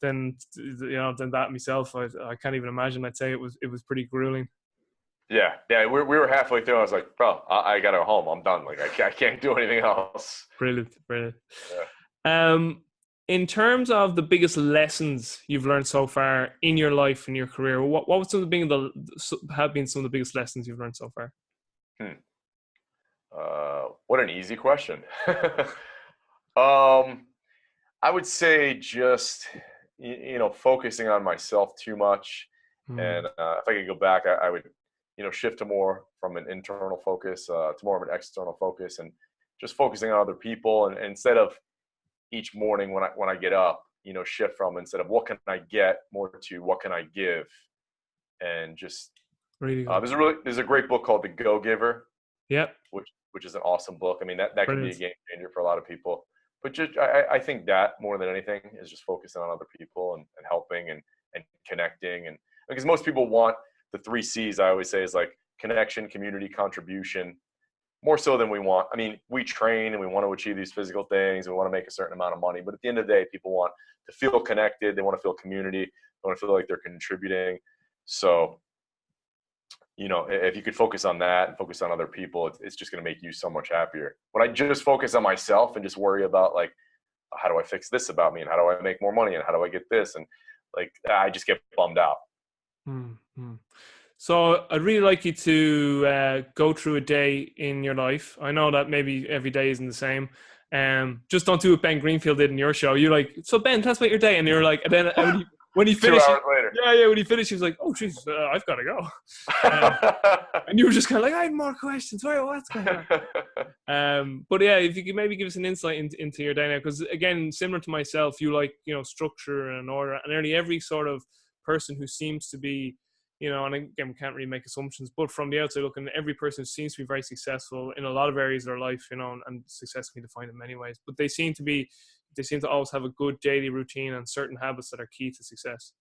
that myself. I can't even imagine. I'd say it was pretty grueling. Yeah. We were halfway through. I was like, bro, I gotta go home. I'm done. Like I can't do anything else. Brilliant. Yeah. In terms of the biggest lessons you've learned so far in your life and your career, what was some of have been some of the biggest lessons you've learned so far? What an easy question. I would say just focusing on myself too much, and if I could go back, I would shift to more from an internal focus to more of an external focus, and just focusing on other people, and instead of each morning when I get up, shift from, instead of what can I get, more to what can I give. And just really there's a great book called The Go-Giver. Yep. Which is an awesome book. I mean, that can be a game changer for a lot of people. But just I think that more than anything is just focusing on other people and helping and connecting, and because most people want the 3 C's, I always say, is like connection, community, contribution, more so than we want. I mean, we train and we want to achieve these physical things, and we want to make a certain amount of money, but at the end of the day, people want to feel connected. They want to feel community. They want to feel like they're contributing. So, if you could focus on that and focus on other people, it's just going to make you so much happier. When I just focus on myself and just worry about like, how do I fix this about me, and how do I make more money, and how do I get this, and like, I just get bummed out. Mm-hmm. So I'd really like you to go through a day in your life. I know that maybe every day isn't the same. Just don't do what Ben Greenfield did in your show. You're like, so Ben, tell us about your day. And you're like, and then when he finished, 2 hours later. Yeah. When he finished, he was like, oh, jeez, I've got to go. And you were just kind of like, I had more questions. What's going on? But yeah, if you could maybe give us an insight into your day now, because again, similar to myself, you like, structure and order, and nearly every sort of person who seems to be, and again, we can't really make assumptions, but from the outside looking, every person seems to be very successful in a lot of areas of their life, and successfully defined in many ways. But they seem to always have a good daily routine and certain habits that are key to success.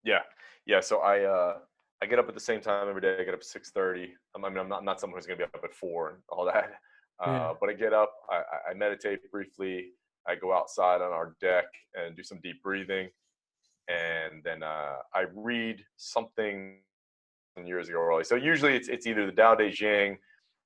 Yeah. So I get up at the same time every day. I get up at 6:30. I mean, I'm not someone who's going to be up at 4 and all that. But I get up, I meditate briefly. I go outside on our deck and do some deep breathing. And then I read something years ago early. So usually it's either the Tao Te Ching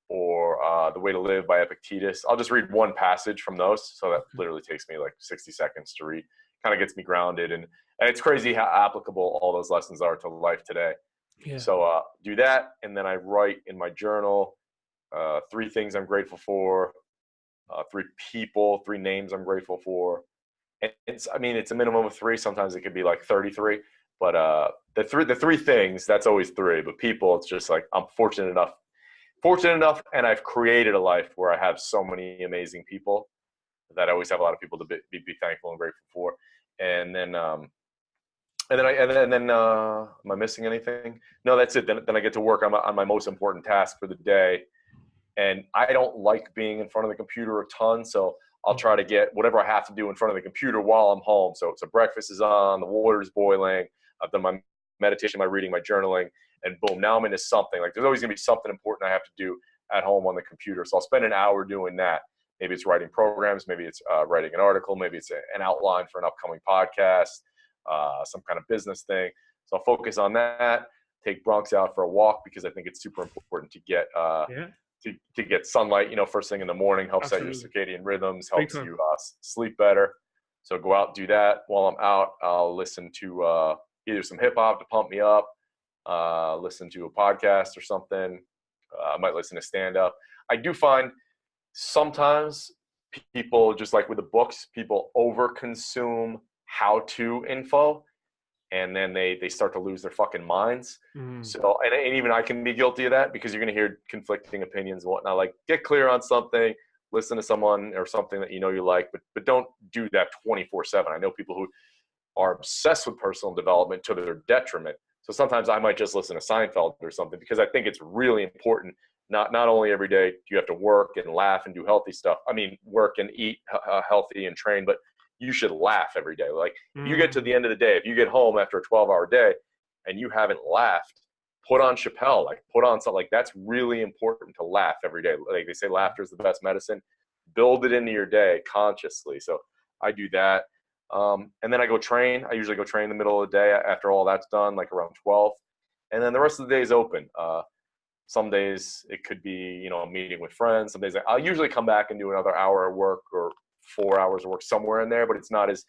or The Way to Live by Epictetus. I'll just read one passage from those. So that literally takes me like 60 seconds to read. Kind of gets me grounded. And it's crazy how applicable all those lessons are to life today. Yeah. So do that. And then I write in my journal 3 things I'm grateful for, 3 people, 3 names I'm grateful for. It's a minimum of 3. Sometimes it could be like 33, but the three things, that's always 3. But people, it's just like, I'm fortunate enough, and I've created a life where I have so many amazing people that I always have a lot of people to be thankful and grateful for. And then am I missing anything? No, that's it. Then I get to work on my most important task for the day. And I don't like being in front of the computer a ton, so I'll try to get whatever I have to do in front of the computer while I'm home. So breakfast is on, the water's boiling, I've done my meditation, my reading, my journaling, and boom, now I'm into something. Like there's always gonna be something important I have to do at home on the computer. So I'll spend an hour doing that. Maybe it's writing programs, maybe it's writing an article, maybe it's an outline for an upcoming podcast, some kind of business thing. So I'll focus on that, take Bronx out for a walk because I think it's super important to get to get sunlight, first thing in the morning, helps out your circadian rhythms, helps you sleep better. So go out and do that. While I'm out, I'll listen to either some hip hop to pump me up, listen to a podcast or something. I might listen to stand up. I do find sometimes people, just like with the books, people overconsume how-to info. And then they start to lose their fucking minds. So, and even I can be guilty of that because you're going to hear conflicting opinions and whatnot. Like, get clear on something, listen to someone or something that you like, but don't do that 24/7. I know people who are obsessed with personal development to their detriment. So sometimes I might just listen to Seinfeld or something because I think it's really important. Not only every day do you have to work and laugh and do healthy stuff. I mean, work and eat healthy and train, but you should laugh every day. Like you get to the end of the day, if you get home after a 12-hour day and you haven't laughed, put on Chappelle, like put on something. Like that's really important to laugh every day. Like they say, laughter is the best medicine. Build it into your day consciously. So I do that. And then I go train. I usually go train in the middle of the day after all that's done, like around 12. And then the rest of the day is open. Some days it could be, a meeting with friends. Some days I'll usually come back and do another hour of work or 4 hours of work somewhere in there, but it's not as,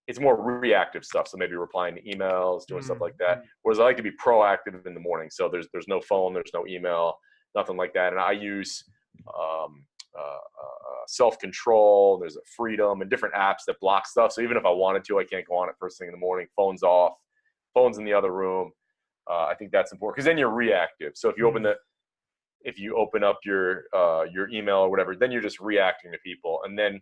it's more reactive stuff. So maybe replying to emails, doing stuff like that. Whereas I like to be proactive in the morning. So there's no phone, there's no email, nothing like that. And I use self-control, there's a freedom and different apps that block stuff. So even if I wanted to, I can't go on it first thing in the morning. Phone's off, phone's in the other room. I think that's important because then you're reactive. So if you open up your email or whatever, then you're just reacting to people. And then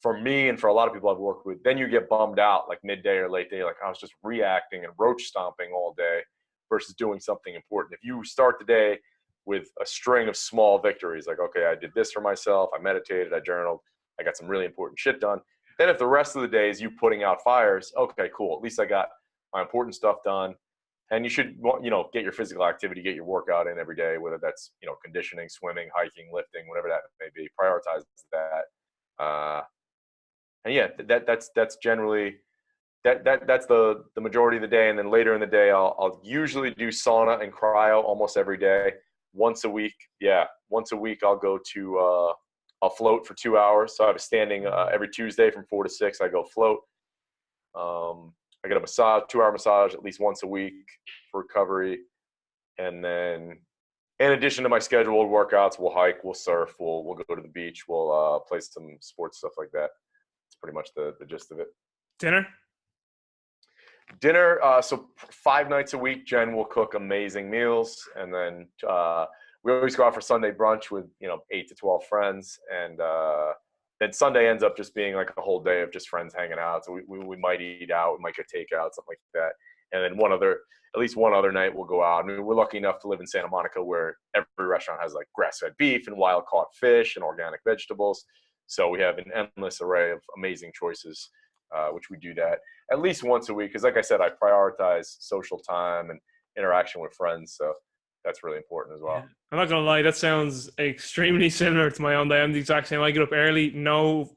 for me and for a lot of people I've worked with, then you get bummed out like midday or late day. Like I was just reacting and roach stomping all day versus doing something important. If you start the day with a string of small victories, like, okay, I did this for myself, I meditated, I journaled, I got some really important shit done. Then if the rest of the day is you putting out fires, okay, cool. At least I got my important stuff done. And you should, get your physical activity, get your workout in every day, whether that's, conditioning, swimming, hiking, lifting, whatever that may be. Prioritize that. And yeah, that's generally that's the majority of the day. And then later in the day, I'll usually do sauna and cryo almost every day. Once a week, I'll go to I'll float for 2 hours. So I have a standing every Tuesday from 4 to 6. I go float. I get a massage, 2-hour massage at least once a week for recovery. And then in addition to my scheduled workouts, we'll hike, we'll surf, we'll go to the beach, we'll play some sports, stuff like that. It's pretty much the gist of it. Dinner, so 5 nights a week, Jen will cook amazing meals. And then we always go out for Sunday brunch with, 8 to 12 friends. And then Sunday ends up just being like a whole day of just friends hanging out. So we might eat out, we might get takeout, something like that. And then at least one other night we'll go out. I mean, we're lucky enough to live in Santa Monica where every restaurant has like grass-fed beef and wild-caught fish and organic vegetables. So we have an endless array of amazing choices, which we do that at least once a week. Because like I said, I prioritize social time and interaction with friends. So that's really important as well. Yeah. I'm not going to lie, that sounds extremely similar to my own day. I'm the exact same. I get up early, no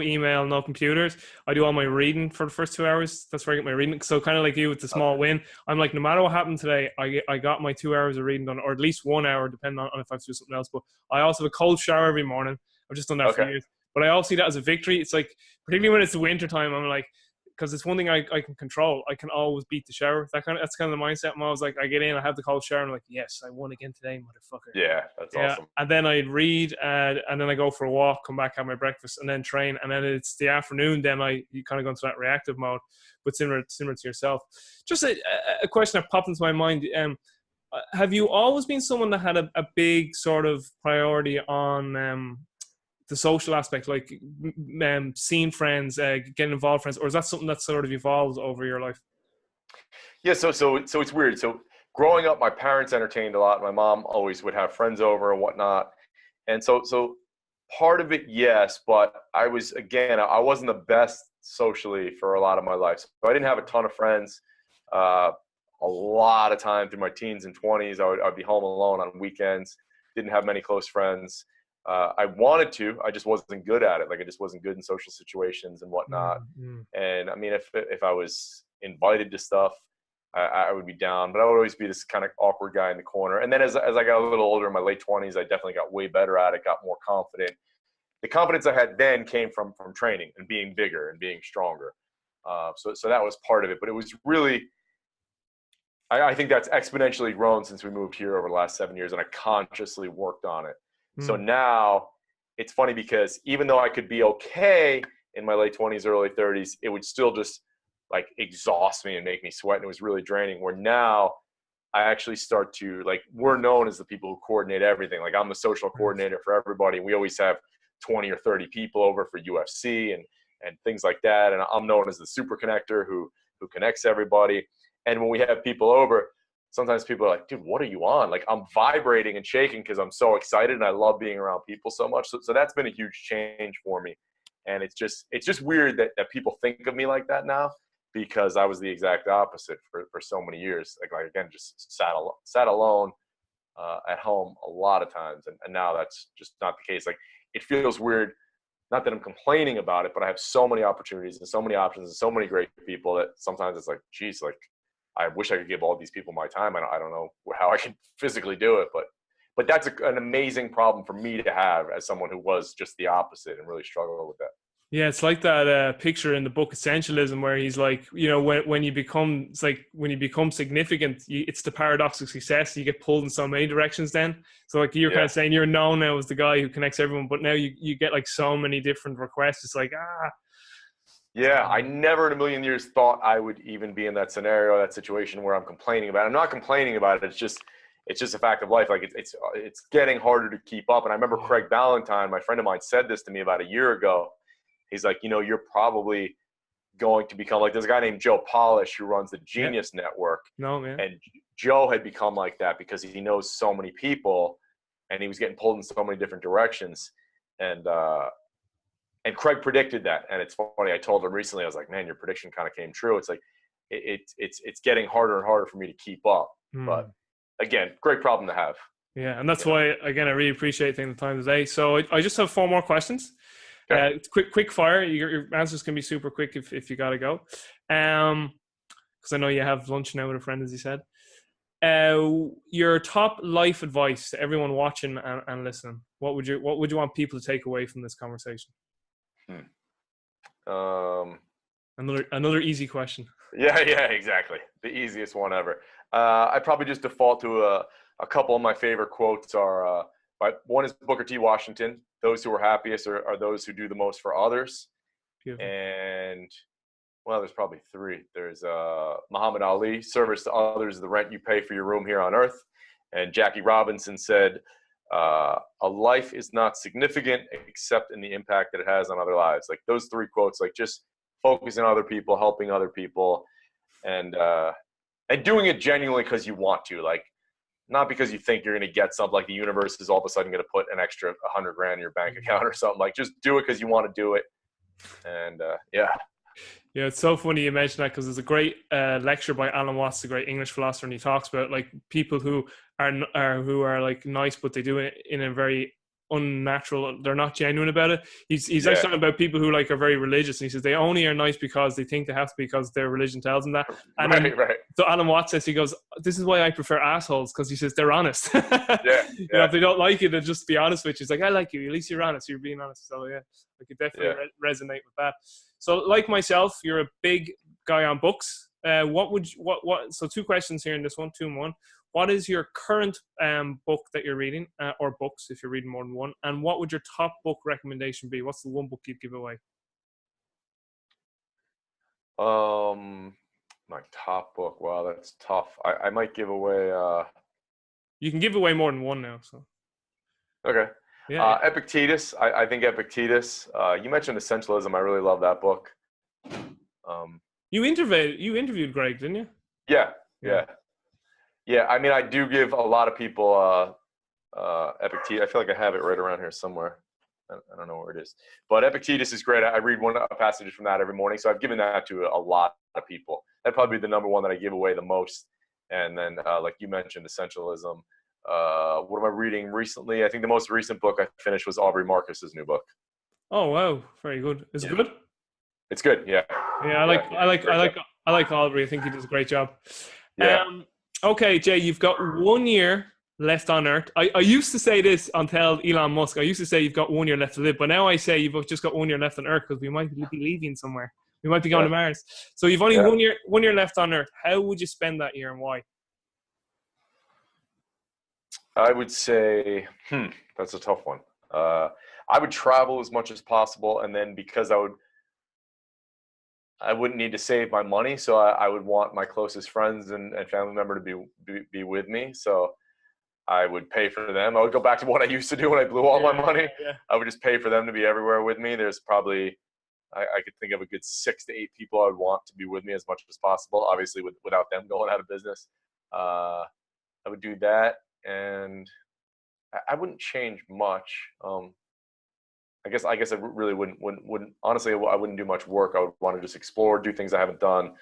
email, no computers. I do all my reading for the first 2 hours. That's where I get my reading. So kind of like you, it's a small win. I'm like, no matter what happened today, I got my 2 hours of reading done, or at least 1 hour, depending on if I have to do something else. But I also have a cold shower every morning. I've just done that for years. But I also see that as a victory. It's like, particularly when it's the winter time, I'm like, because it's one thing I can control. I can always beat the shower. That's kind of the mindset. I'm always like, I get in, I have the cold shower, and I'm like, yes, I won again today, motherfucker. Yeah, that's awesome. And then I'd read, and then I go for a walk, come back, have my breakfast, and then train. And then it's the afternoon. Then you kind of go into that reactive mode, but similar to yourself. Just a question that popped into my mind. Have you always been someone that had a big sort of priority on the social aspect, like seeing friends, getting involved with friends, or is that something that's sort of evolved over your life? Yeah, so it's weird. So growing up, my parents entertained a lot. My mom always would have friends over and whatnot. And so part of it, yes, but I wasn't the best socially for a lot of my life. So I didn't have a ton of friends. A lot of time through my teens and 20s, I'd be home alone on weekends. Didn't have many close friends. I wanted to, I just wasn't good at it. Like I just wasn't good in social situations and whatnot. Mm-hmm. And I mean, if I was invited to stuff, I would be down, but I would always be this kind of awkward guy in the corner. And then as I got a little older, in my late 20s, I definitely got way better at it, got more confident. The confidence I had then came from training and being bigger and being stronger. So that was part of it. But it was really, I think that's exponentially grown since we moved here over the last 7 years, and I consciously worked on it. So now it's funny because even though I could be okay in my late 20s, early 30s, it would still just like exhaust me and make me sweat, and it was really draining. Where now I actually start to, like, we're known as the people who coordinate everything. Like I'm the social coordinator for everybody. We always have 20 or 30 people over for UFC and things like that. And I'm known as the super connector who connects everybody. And when we have people over, sometimes people are like, dude, what are you on? Like I'm vibrating and shaking because I'm so excited and I love being around people so much. So that's been a huge change for me. And it's just weird that people think of me like that now, because I was the exact opposite for so many years. Like again, just sat alone at home a lot of times. And now that's just not the case. Like it feels weird. Not that I'm complaining about it, but I have so many opportunities and so many options and so many great people that sometimes it's like, geez, like I wish I could give all these people my time. I don't know how I can physically do it, but that's an amazing problem for me to have as someone who was just the opposite and really struggled with that. Yeah, it's like that picture in the book Essentialism where he's like, you know, when you become, it's like when you become significant, it's the paradox of success. You get pulled in so many directions then. So like you're kind of saying you're known now as the guy who connects everyone, but now you get like so many different requests. It's like, Yeah, I never in a million years thought I would even be in that scenario, that situation where I'm complaining about it. I'm not complaining about it. It's just a fact of life. Like it's getting harder to keep up. And I remember Craig Ballantyne, my friend of mine, said this to me about a year ago. He's like, you know, you're probably going to become like, there's a guy named Joe Polish who runs the Genius Network. No, man. And Joe had become like that because he knows so many people and he was getting pulled in so many different directions. And Craig predicted that. And it's funny, I told him recently, I was like, man, your prediction kind of came true. It's like, it's getting harder and harder for me to keep up. But again, great problem to have. Yeah. And that's why, again, I really appreciate taking the time today. So I just have 4 more questions. Okay. Quick fire. Your answers can be super quick if you got to go. Because I know you have lunch now with a friend, as you said. Your top life advice to everyone watching and listening. What would you want people to take away from this conversation? Another easy question. Yeah, exactly. The easiest one ever. I probably just default to a couple of my favorite quotes are, one is Booker T. Washington. Those who are happiest are those who do the most for others. Beautiful. And well, there's probably 3. There's Muhammad Ali, service to others is the rent you pay for your room here on earth. And Jackie Robinson said, a life is not significant except in the impact that it has on other lives. Like those 3 quotes, like just focusing on other people, helping other people, and doing it genuinely because you want to, like not because you think you're going to get something, like the universe is all of a sudden going to put an extra $100,000 in your bank account or something. Like just do it because you want to do it. And yeah, it's so funny you mentioned that because there's a great lecture by Alan Watts, a great English philosopher, and he talks about like people who are like nice, but they do it in a very unnatural. They're not genuine about it. He's actually talking about people who like are very religious, and he says they only are nice because they think they have to be because their religion tells them that. And right. So Alan Watts says, he goes, "This is why I prefer assholes," because he says they're honest. You know, if they don't like you, they'll just be honest with you. He's like, "I like you. At least you're honest. You're being honest." So yeah, I could definitely resonate with that. So like myself, you're a big guy on books. So 2 questions here in this one, 2 in 1. What is your current book that you're reading, or books if you're reading more than one? And what would your top book recommendation be? What's the one book you'd give away? My top book. Wow, that's tough. I might give away. You can give away more than one now. So. Okay. Yeah. Epictetus. I think Epictetus. You mentioned Essentialism. I really love that book. You interviewed Greg, didn't you? Yeah. I mean, I do give a lot of people Epictetus. I feel like I have it right around here somewhere. I don't know where it is, but Epictetus is great. I read a passage from that every morning, so I've given that to a lot of people. That'd probably be the number one that I give away the most. And then, like you mentioned, Essentialism. What am I reading recently? I think the most recent book I finished was Aubrey Marcus's new book. Oh wow, very good. Is it good? It's good. Yeah. Yeah, I like Aubrey. I think he does a great job. Yeah. Okay, Jay, you've got 1 year left on Earth. I used to say this until Elon Musk. I used to say you've got 1 year left to live, but now I say you've just got 1 year left on Earth because we might be leaving somewhere. We might be going to Mars. So you've only 1 year left on Earth. How would you spend that year and why? I would say, that's a tough one. I would travel as much as possible, and then because I wouldn't need to save my money, so I would want my closest friends and family member to be with me. So I would pay for them. I would go back to what I used to do when I blew all my money. Yeah. I would just pay for them to be everywhere with me. There's probably, I could think of a good 6 to 8 people I would want to be with me as much as possible. Obviously, without them going out of business, I would do that, and I wouldn't change much. I guess I really wouldn't honestly, I wouldn't do much work. I would want to just explore, do things I haven't done,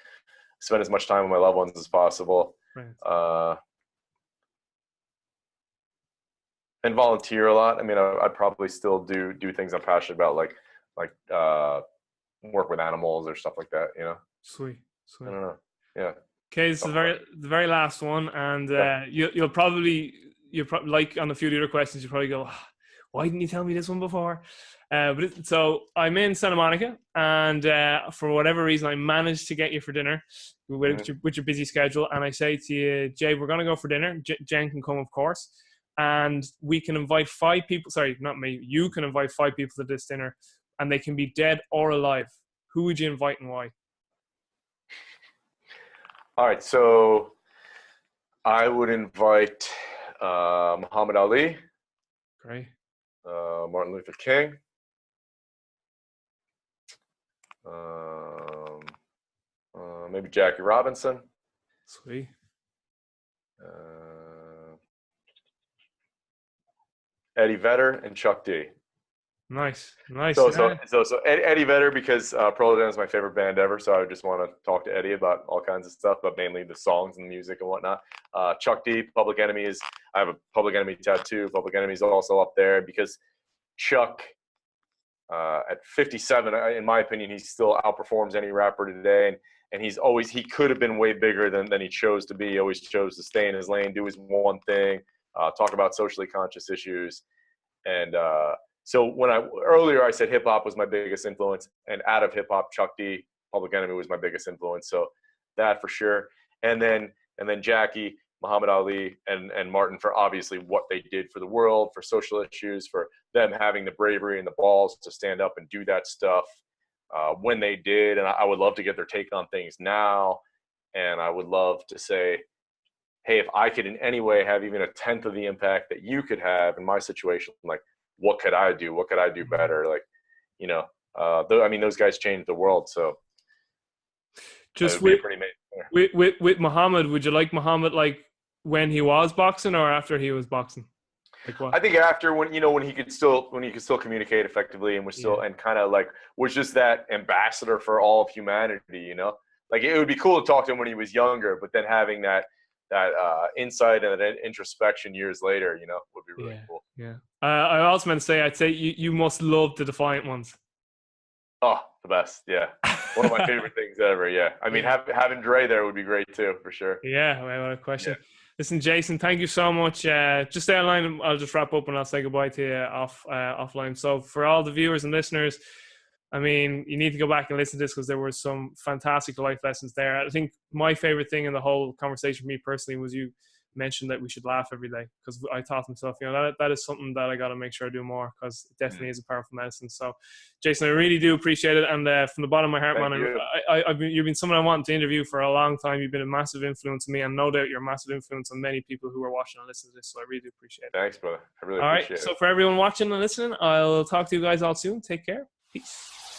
spend as much time with my loved ones as possible. Right. And volunteer a lot. I mean, I'd probably still do things I'm passionate about, like work with animals or stuff like that, you know. Sweet. I don't know. Yeah. Okay, this is the very last one, and you'll probably like on a few of the other questions, you probably go, why didn't you tell me this one before? So I'm in Santa Monica, and for whatever reason, I managed to get you for dinner with your busy schedule. And I say to you, Jay, we're going to go for dinner. Jen can come, of course, and we can invite 5 people. Sorry, not me. You can invite 5 people to this dinner, and they can be dead or alive. Who would you invite and why? All right, so I would invite Muhammad Ali. Great. Martin Luther King. Maybe Jackie Robinson. Sweet. Eddie Vedder and Chuck D. Nice. So Eddie Vedder, because Pearl Jam is my favorite band ever, so I would just want to talk to Eddie about all kinds of stuff, but mainly the songs and the music and whatnot. Chuck D, Public Enemy I have a Public Enemy tattoo. Public Enemy is also up there because Chuck, at 57, in my opinion, he still outperforms any rapper today, and he could have been way bigger than he chose to be. He always chose to stay in his lane, do his one thing, talk about socially conscious issues, and so earlier I said hip hop was my biggest influence, and out of hip hop, Chuck D, Public Enemy was my biggest influence. So that for sure, and then Jackie, Muhammad Ali, and Martin for obviously what they did for the world, for social issues, for them having the bravery and the balls to stand up and do that stuff when they did. And I would love to get their take on things now. And I would love to say, hey, if I could in any way have even a 10th of the impact that you could have in my situation, like, what could I do? What could I do better? Like, you know, those guys changed the world. So just with Muhammad, would you like Muhammad like when he was boxing or after he was boxing? Like what? I think after, when he could still communicate effectively and was still and kind of like was just that ambassador for all of humanity, you know. Like it would be cool to talk to him when he was younger, but then having that insight and that introspection years later, you know, would be really cool. Yeah. I also meant to say, I'd say you must love the Defiant Ones. Oh, the best. Yeah. One of my favorite things ever. Yeah. I mean, having Dre there would be great too, for sure. Yeah. What a question. Yeah. Listen, Jason, thank you so much. Just stay online. I'll just wrap up and I'll say goodbye to you offline. So for all the viewers and listeners, I mean, you need to go back and listen to this because there were some fantastic life lessons there. I think my favorite thing in the whole conversation for me personally was you mentioned that we should laugh every day, because I thought to myself, that is something that I got to make sure I do more, because it definitely is a powerful medicine. So, Jason, I really do appreciate it. And from the bottom of my heart, man, you've been someone I wanted to interview for a long time. You've been a massive influence on me, and no doubt you're a massive influence on many people who are watching and listening to this. So I really do appreciate it. Thanks, brother. I really appreciate it. So for everyone watching and listening, I'll talk to you guys all soon. Take care. Peace.